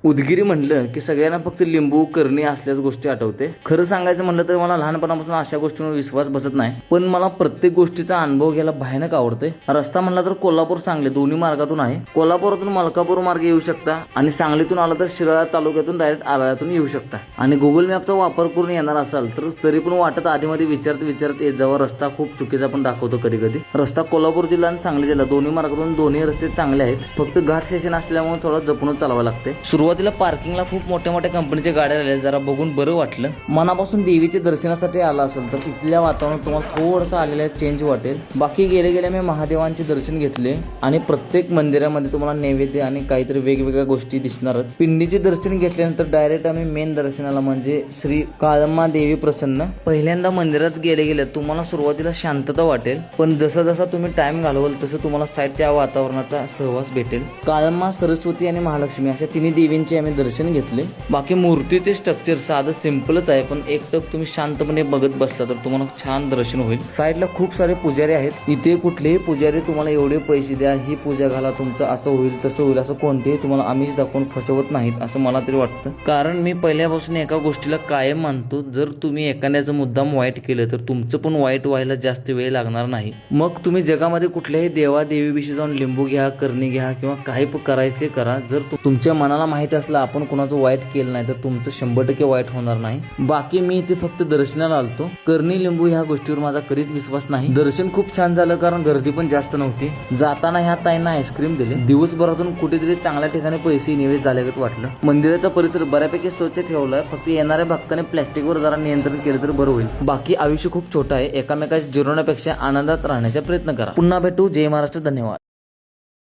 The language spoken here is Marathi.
उदगिरी म्हटलं की सगळ्यांना फक्त लिंबू करणी असल्याच गोष्टी आठवते. खरं सांगायचं म्हटलं तर मला लहानपणापासून अशा गोष्टींवर विश्वास बसत नाही, पण मला प्रत्येक गोष्टीचा अनुभव घ्यायला भयानक आवडते. रस्ता म्हटला तर कोल्हापूर सांगली दोन्ही मार्गातून आहे. कोल्हापुरातून मलकापूर मार्गे येऊ शकता आणि सांगलीतून आला तर शिराळा तालुक्यातून डायरेक्ट आळ्यातून येऊ शकता. आणि गुगल मॅपचा वापर करून येणार असाल तर तरी पण वाटत आधीमध्ये विचारत येत जावा. रस्ता खूप चुकीचा पण दाखवतो कधी कधी. रस्ता कोल्हापूर जिल्हा आणि सांगली जिल्हा दोन्ही मार्गातून दोन्ही रस्ते चांगले आहेत, फक्त घाट सेशन असल्यामुळे थोडं जपूनच चालवावं लागते. सुरुवातीला पार्किंगला खूप मोठ्या मोठ्या कंपनीच्या गाड्या आल्या, जरा बघून बरं वाटलं. मनापासून देवीच्या दर्शनासाठी आला असेल तर तिथल्या वातावरणात तुम्हाला थोडंसं आलेलं चेंज वाटेल. बाकी गेल्या मी महादेवांचे दर्शन घेतले आणि प्रत्येक मंदिरामध्ये तुम्हाला नैवेद्य आणि काहीतरी वेगवेगळ्या गोष्टी दिसणारच. पिंडीचे दर्शन घेतल्यानंतर डायरेक्ट आम्ही मेन दर्शनाला म्हणजे श्री काळम्मा देवी प्रसन्न. पहिल्यांदा मंदिरात गेले तुम्हाला सुरुवातीला शांतता वाटेल, पण जसा जसा तुम्ही टाइम घालवाल तसं तुम्हाला साईडच्या वातावरणाचा सहवास भेटेल. काळम्मा, सरस्वती आणि महालक्ष्मी अशा तिन्ही देवींचे आम्ही दर्शन घेतले. बाकी मूर्तीचे स्ट्रक्चर साधं सिंपलच आहे, पण एकटक तुम्ही शांतपणे बघत बसला तर तुम्हाला छान दर्शन होईल. साईडला खूप सारे पुजारी आहेत. इथे कुठलेही पुजारी तुम्हाला एवढे पैसे द्या, ही पूजा घाला, तुमचं असं होईल तसं होईल असं कोणतेही तुम्हाला आमिष दाखवून फसवत नाहीत असं मला तरी वाटतं. कारण मी पहिल्यापासून एका गोष्टीला कायम मानतो, जर तुम्ही एखाद्याचं मुद्दाम वाईट केलं तर तुमचं पण वाईट व्हायला जास्त वेळ लागणार नाही. मग तुम्ही जगामध्ये कुठल्याही देवादेवीविषयी जाऊन लिंबू घ्या, करणी घ्या किंवा काही करायचं ते करा. जर तुमच्या मनाला माहित असलं आपण कुणाचं वाईट केलं नाही तर तुमचं 100% वाईट होणार नाही. बाकी मी इथे फक्त दर्शनाला आलतो. करणी लिंबू ह्या गोष्टीवर माझा कधीच विश्वास नाही. दर्शन खूप छान झालं कारण गर्दी पण जास्त नव्हती. जाताना ह्या ताईंना आईस्क्रीम दिले. दिवसभरातून कुठेतरी चांगल्या ठिकाणी पैसे निवेश झाल्यागत वाटलं. मंदिराचा परिसर बऱ्यापैकी स्वच्छ ठेवलाय, फक्त येणाऱ्या भक्तांनी प्लॅस्टिकवर जरा नियंत्रण केलं तर बरं होईल. बाकी आयुष्य खूप छोटं आहे, एकामेकाच्या जिरवण्यापेक्षा आनंदात राहण्याचा प्रयत्न करा. पुन्हा भेटू. जय महाराष्ट्र. धन्यवाद.